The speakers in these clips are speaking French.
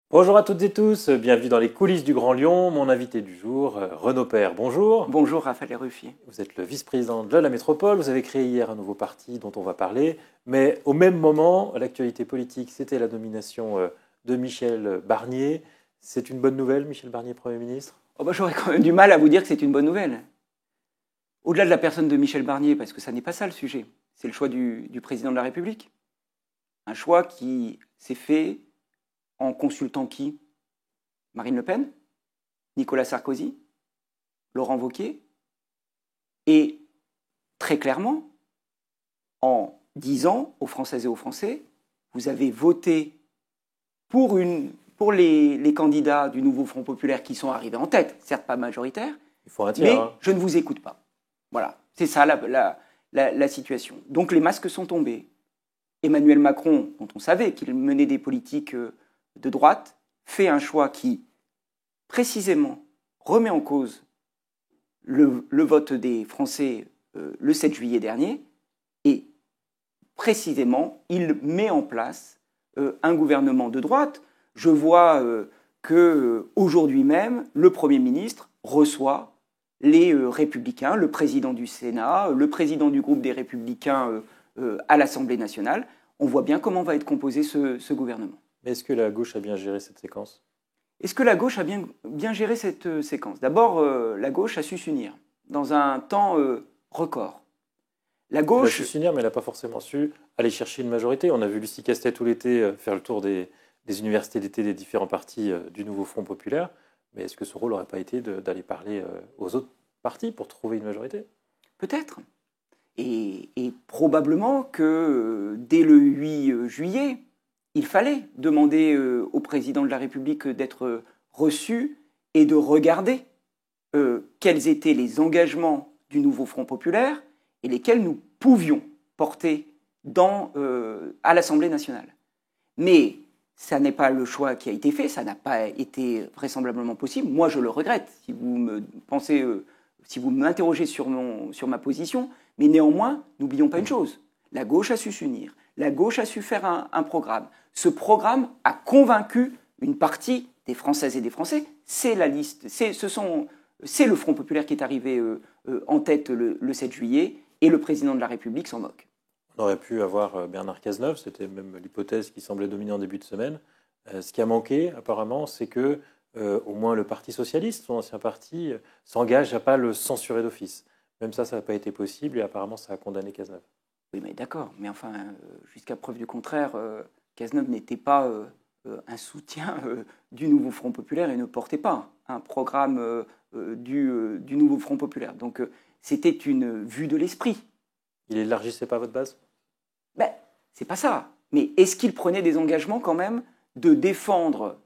Bonjour à toutes et tous, bienvenue dans les coulisses du Grand Lyon. Mon invité du jour, Renaud Père, bonjour. Bonjour Raphaël Ruffier. Vous êtes le vice-président de la métropole, vous avez créé hier un nouveau parti dont on va parler, mais au même moment, l'actualité politique, c'était la nomination de Michel Barnier. C'est une bonne nouvelle, Michel Barnier, Premier ministre? J'aurais quand même du mal à vous dire que c'est une bonne nouvelle. Au-delà de la personne de Michel Barnier, parce que ça n'est pas ça le sujet, c'est le choix du président de la République. Un choix qui s'est fait en consultant qui? Marine Le Pen, Nicolas Sarkozy, Laurent Wauquiez, et très clairement, en disant aux Françaises et aux Français, vous avez voté pour les candidats du nouveau Front populaire qui sont arrivés en tête, certes pas majoritaires, mais je ne vous écoute pas. Voilà, c'est ça la situation. Donc les masques sont tombés. Emmanuel Macron, dont on savait qu'il menait des politiques de droite, fait un choix qui, précisément, remet en cause le vote des Français le 7 juillet dernier, et précisément, il met en place un gouvernement de droite. Je vois qu'aujourd'hui même, le Premier ministre reçoit les Républicains, le président du Sénat, le président du groupe des Républicains à l'Assemblée nationale. On voit bien comment va être composé ce gouvernement. Mais est-ce que la gauche a bien géré cette séquence? Est-ce que la gauche a bien géré cette séquence? D'abord, la gauche a su s'unir dans un temps record. La gauche... Elle a su s'unir, mais elle n'a pas forcément su aller chercher une majorité. On a vu Lucie Castet tout l'été faire le tour des universités d'été des différents partis du nouveau Front populaire. Mais est-ce que ce rôle n'aurait pas été d'aller parler aux autres partis pour trouver une majorité? Peut-être. Et probablement que dès le 8 juillet, il fallait demander au président de la République d'être reçu et de regarder quels étaient les engagements du nouveau Front populaire et lesquels nous pouvions porter à l'Assemblée nationale. Mais ça n'est pas le choix qui a été fait, ça n'a pas été vraisemblablement possible. Moi, je le regrette, si vous m'interrogez sur ma position. Mais néanmoins, n'oublions pas une chose. La gauche a su s'unir. La gauche a su faire un programme. Ce programme a convaincu une partie des Françaises et des Français. C'est la liste. C'est le Front populaire qui est arrivé en tête le 7 juillet et le président de la République s'en moque. On aurait pu avoir Bernard Cazeneuve, c'était même l'hypothèse qui semblait dominer en début de semaine. Ce qui a manqué, apparemment, c'est que au moins le Parti socialiste, son ancien parti, s'engage à ne pas le censurer d'office. Même ça n'a pas été possible et apparemment ça a condamné Cazeneuve. Oui, mais d'accord. Mais enfin, jusqu'à preuve du contraire, Cazeneuve n'était pas un soutien du nouveau Front populaire et ne portait pas un programme du nouveau Front populaire. Donc c'était une vue de l'esprit. Il n'élargissait pas votre base? Ben, c'est pas ça. Mais est-ce qu'il prenait des engagements quand même de défendre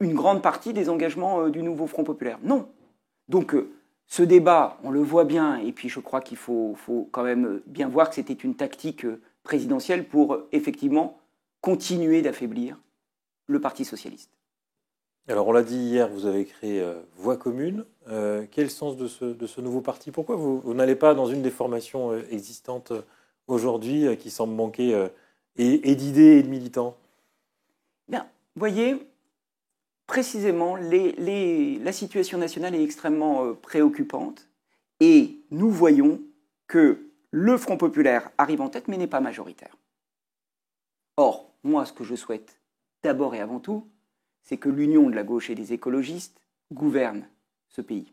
une grande partie des engagements du nouveau Front populaire? Non. Donc ce débat, on le voit bien, et puis je crois qu'il faut quand même bien voir que c'était une tactique présidentielle pour effectivement continuer d'affaiblir le Parti socialiste. Alors on l'a dit hier, vous avez créé Voix commune. Quel est le sens de ce nouveau parti? Pourquoi vous n'allez pas dans une des formations existantes aujourd'hui qui semble manquer et d'idées et de militants? Bien, vous voyez, précisément, la situation nationale est extrêmement préoccupante et nous voyons que le Front populaire arrive en tête mais n'est pas majoritaire. Or, moi, ce que je souhaite d'abord et avant tout, c'est que l'union de la gauche et des écologistes gouverne ce pays.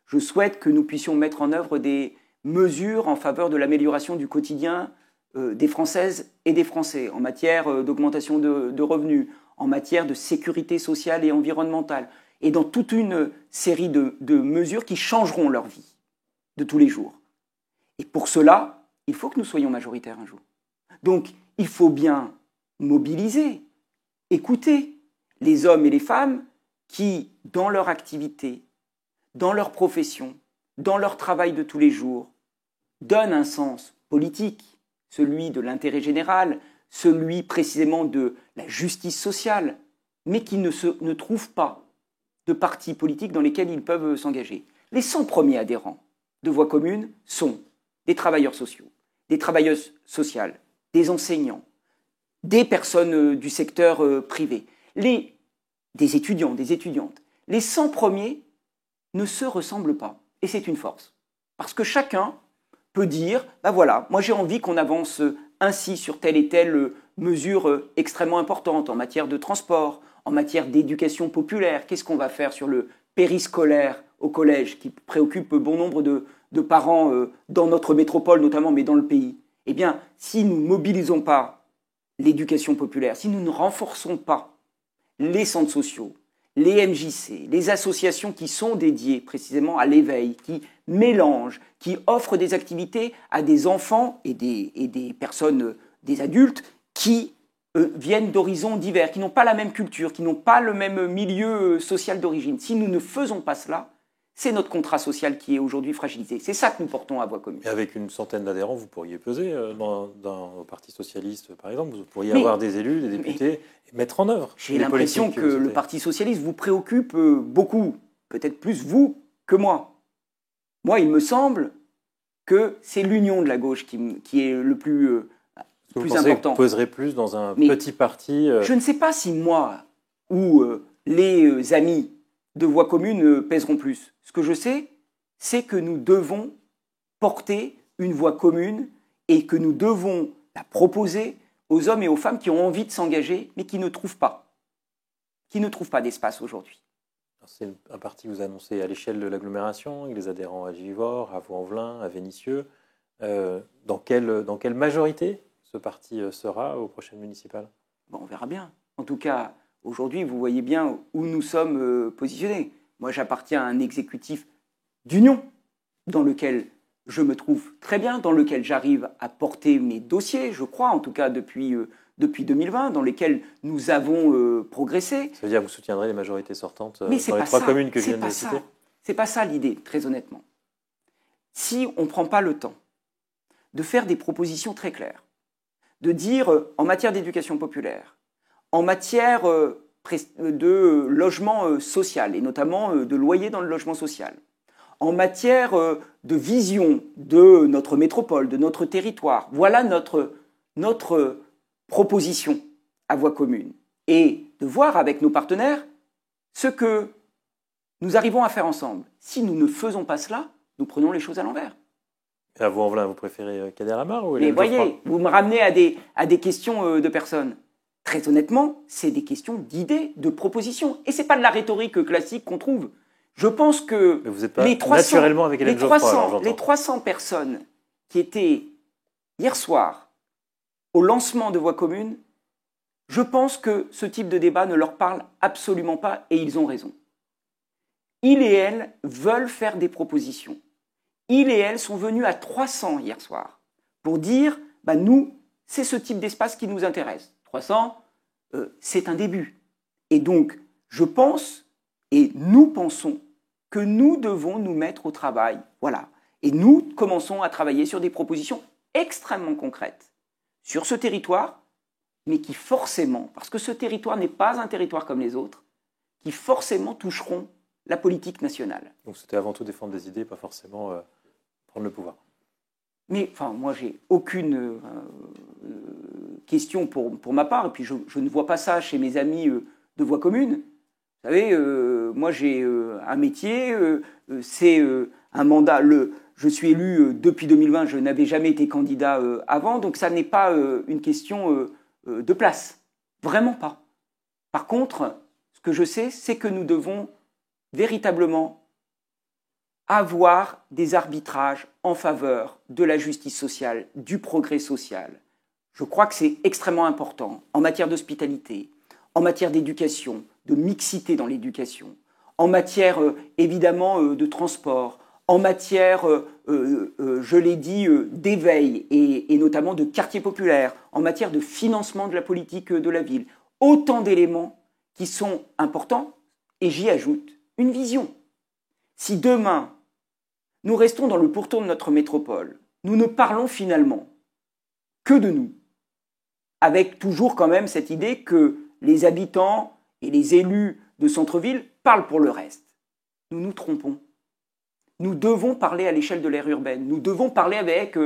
Je souhaite que nous puissions mettre en œuvre des mesures en faveur de l'amélioration du quotidien des Françaises et des Français en matière d'augmentation de revenus, en matière de sécurité sociale et environnementale, et dans toute une série de mesures qui changeront leur vie de tous les jours. Et pour cela, il faut que nous soyons majoritaires un jour. Donc, il faut bien mobiliser, écouter les hommes et les femmes qui, dans leur activité, dans leur profession, dans leur travail de tous les jours, donnent un sens politique, celui de l'intérêt général, celui précisément de la justice sociale, mais qui ne trouvent pas de partis politiques dans lesquels ils peuvent s'engager. Les 100 premiers adhérents de Voix commune sont des travailleurs sociaux, des travailleuses sociales, des enseignants, des personnes du secteur privé. Les des étudiants, des étudiantes. Les 100 premiers ne se ressemblent pas. Et c'est une force. Parce que chacun peut dire, ben voilà, moi j'ai envie qu'on avance ainsi sur telle et telle mesure extrêmement importante en matière de transport, en matière d'éducation populaire. Qu'est-ce qu'on va faire sur le périscolaire au collège qui préoccupe bon nombre de parents dans notre métropole notamment, mais dans le pays? Eh bien, si nous ne mobilisons pas l'éducation populaire, si nous ne renforçons pas les centres sociaux, les MJC, les associations qui sont dédiées précisément à l'éveil, qui mélangent, qui offrent des activités à des enfants et des personnes, des adultes qui viennent d'horizons divers, qui n'ont pas la même culture, qui n'ont pas le même milieu social d'origine. Si nous ne faisons pas cela, c'est notre contrat social qui est aujourd'hui fragilisé. C'est ça que nous portons à Voix commune. Et avec une centaine d'adhérents, vous pourriez peser au Parti socialiste, par exemple. Vous pourriez avoir des élus, des députés, et mettre en œuvre. J'ai l'impression que le Parti socialiste vous préoccupe beaucoup, peut-être plus vous que moi. Moi, il me semble que c'est l'union de la gauche qui est le plus important. Vous peserez plus dans un petit parti Je ne sais pas si moi ou les amis de Voix commune pèseront plus. Ce que je sais, c'est que nous devons porter une voix commune et que nous devons la proposer aux hommes et aux femmes qui ont envie de s'engager, mais qui ne trouvent pas d'espace aujourd'hui. C'est un parti que vous annoncez à l'échelle de l'agglomération, avec les adhérents à Givors, à Vaux-en-Velin, à Vénissieux. Dans quelle majorité ce parti sera aux prochaines municipales? On verra bien. En tout cas, aujourd'hui, vous voyez bien où nous sommes positionnés. Moi, j'appartiens à un exécutif d'union dans lequel je me trouve très bien, dans lequel j'arrive à porter mes dossiers, je crois, en tout cas depuis 2020, dans lesquels nous avons progressé. Ça veut dire que vous soutiendrez les majorités sortantes dans les trois communes que je viens de citer? C'est pas ça l'idée, très honnêtement. Si on ne prend pas le temps de faire des propositions très claires, de dire en matière d'éducation populaire, en matière de logement social, et notamment de loyer dans le logement social, en matière de vision de notre métropole, de notre territoire. Voilà notre proposition à Voix commune. Et de voir avec nos partenaires ce que nous arrivons à faire ensemble. Si nous ne faisons pas cela, nous prenons les choses à l'envers. Et à Vaux-en-Velin, vous préférez Kader Amar ou Hélène Geoffroy? Voyez, vous me ramenez à des questions de personnes. Très honnêtement, c'est des questions d'idées, de propositions. Et ce n'est pas de la rhétorique classique qu'on trouve. Je pense que vous êtes pas naturellement avec Hélène Geoffroy, les 300 personnes qui étaient hier soir au lancement de Voix commune, je pense que ce type de débat ne leur parle absolument pas et ils ont raison. Ils et elles veulent faire des propositions. Ils et elles sont venus à 300 hier soir pour dire nous, c'est ce type d'espace qui nous intéresse. 300, c'est un début. Et donc, je pense, et nous pensons, que nous devons nous mettre au travail. Voilà. Et nous commençons à travailler sur des propositions extrêmement concrètes sur ce territoire, mais qui forcément, parce que ce territoire n'est pas un territoire comme les autres, qui forcément toucheront la politique nationale. Donc c'était avant tout défendre des idées, pas forcément prendre le pouvoir. Mais moi, j'ai aucune question pour ma part, et puis je ne vois pas ça chez mes amis de Voix commune. Vous savez, moi j'ai un métier, c'est un mandat. Je suis élu depuis 2020, je n'avais jamais été candidat avant, donc ça n'est pas une question de place. Vraiment pas. Par contre, ce que je sais, c'est que nous devons véritablement avoir des arbitrages en faveur de la justice sociale, du progrès social. Je crois que c'est extrêmement important en matière d'hospitalité, en matière d'éducation, de mixité dans l'éducation, en matière évidemment de transport, en matière, je l'ai dit, d'éveil et notamment de quartier populaire, en matière de financement de la politique de la ville. Autant d'éléments qui sont importants, et j'y ajoute une vision. Si demain, nous restons dans le pourtour de notre métropole, nous ne parlons finalement que de nous, avec toujours quand même cette idée que les habitants et les élus de centre-ville parlent pour le reste. Nous nous trompons. Nous devons parler à l'échelle de l'aire urbaine. Nous devons parler avec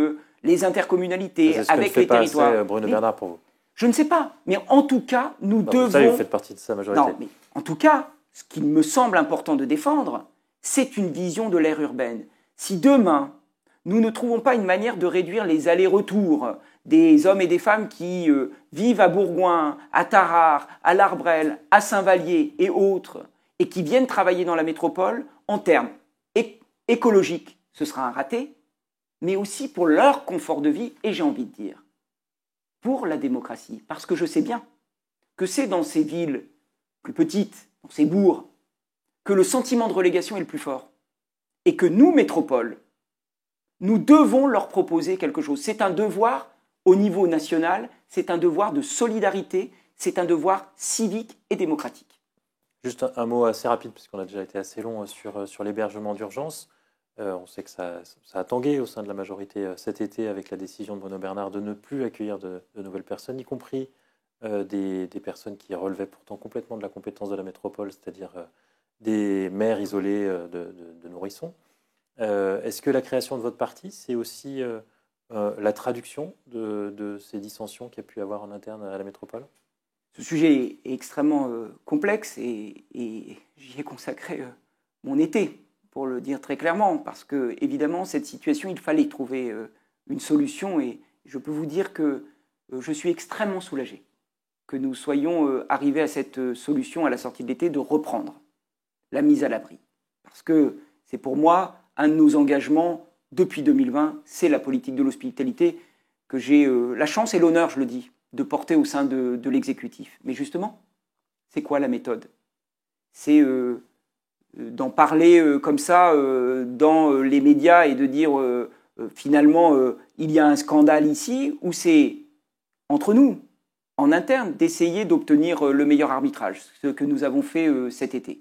les intercommunalités, avec les territoires. Bruno Bernard pour vous. Je ne sais pas, mais en tout cas, nous devons... Vous savez, vous faites partie de sa majorité. Non, mais en tout cas, ce qu'il me semble important de défendre, c'est une vision de l'aire urbaine. Si demain, nous ne trouvons pas une manière de réduire les allers-retours des hommes et des femmes qui vivent à Bourgoin, à Tarare, à l'Arbrel, à Saint-Vallier et autres, et qui viennent travailler dans la métropole, en termes écologiques, ce sera un raté, mais aussi pour leur confort de vie, et j'ai envie de dire, pour la démocratie. Parce que je sais bien que c'est dans ces villes plus petites, dans ces bourgs, que le sentiment de relégation est le plus fort. Et que nous, métropoles, nous devons leur proposer quelque chose. C'est un devoir au niveau national, c'est un devoir de solidarité, c'est un devoir civique et démocratique. Juste un mot assez rapide, puisqu'on a déjà été assez long sur l'hébergement d'urgence. On sait que ça a tangué au sein de la majorité cet été avec la décision de Bruno Bernard de ne plus accueillir de nouvelles personnes, y compris des personnes qui relevaient pourtant complètement de la compétence de la métropole, c'est-à-dire des mères isolées de nourrissons. Est-ce que la création de votre parti, c'est aussi la traduction de ces dissensions qu'il y a pu avoir en interne à la métropole? Ce sujet est extrêmement complexe et j'y ai consacré mon été, pour le dire très clairement, parce que, évidemment, cette situation, il fallait trouver une solution et je peux vous dire que je suis extrêmement soulagé que nous soyons arrivés à cette solution à la sortie de l'été de reprendre la mise à l'abri. Parce que c'est pour moi un de nos engagements depuis 2020, c'est la politique de l'hospitalité que j'ai la chance et l'honneur, je le dis, de porter au sein de l'exécutif. Mais justement, c'est quoi la méthode? C'est d'en parler comme ça dans les médias et de dire finalement il y a un scandale ici, ou c'est entre nous, en interne, d'essayer d'obtenir le meilleur arbitrage, ce que nous avons fait cet été.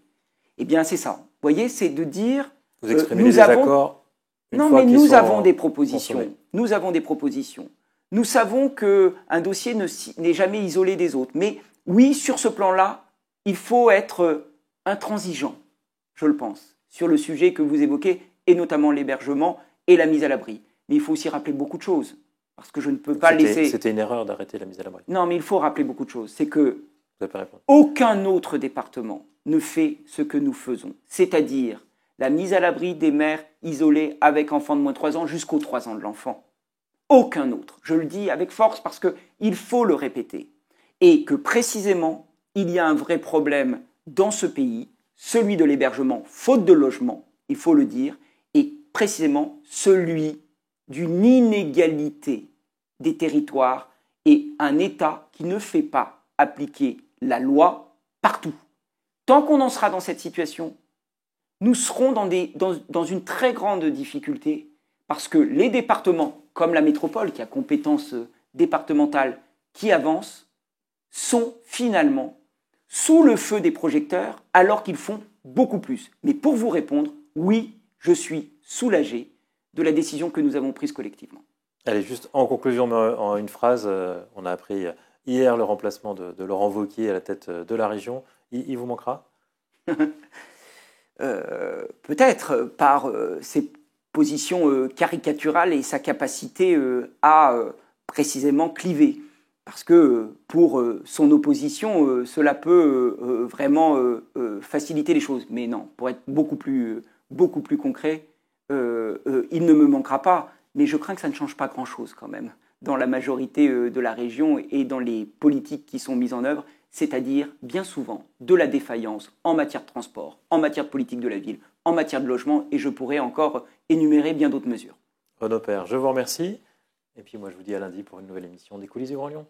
Eh bien, c'est ça. Vous voyez, c'est de dire... Vous exprimez les accords non, mais nous avons des propositions. Consommés. Nous avons des propositions. Nous savons qu'un dossier n'est jamais isolé des autres. Mais oui, sur ce plan-là, il faut être intransigeant, je le pense, sur le sujet que vous évoquez, et notamment l'hébergement et la mise à l'abri. Mais il faut aussi rappeler beaucoup de choses. Parce que je ne peux pas laisser... C'était une erreur d'arrêter la mise à l'abri. Non, mais il faut rappeler beaucoup de choses. C'est que aucun autre département ne fait ce que nous faisons. C'est-à-dire la mise à l'abri des mères isolées avec enfants de moins de 3 ans jusqu'aux 3 ans de l'enfant. Aucun autre. Je le dis avec force parce qu'il faut le répéter. Et que précisément, il y a un vrai problème dans ce pays, celui de l'hébergement, faute de logement, il faut le dire, et précisément celui d'une inégalité des territoires et un État qui ne fait pas appliquer la loi partout. Tant qu'on en sera dans cette situation, nous serons dans une très grande difficulté parce que les départements, comme la métropole qui a compétence départementale qui avance, sont finalement sous le feu des projecteurs alors qu'ils font beaucoup plus. Mais pour vous répondre, oui, je suis soulagé de la décision que nous avons prise collectivement. Allez, juste en conclusion, en une phrase, on a appris hier le remplacement de Laurent Wauquiez à la tête de la région. Il vous manquera? Peut-être par ses positions caricaturales et sa capacité à précisément cliver. Parce que pour son opposition, cela peut vraiment faciliter les choses. Mais non, pour être beaucoup plus concret, il ne me manquera pas. Mais je crains que ça ne change pas grand-chose quand même dans la majorité de la région et dans les politiques qui sont mises en œuvre, c'est-à-dire bien souvent de la défaillance en matière de transport, en matière de politique de la ville, en matière de logement, et je pourrais encore énumérer bien d'autres mesures. Renaud Père, je vous remercie. Et puis moi je vous dis à lundi pour une nouvelle émission des Coulisses du Grand Lyon.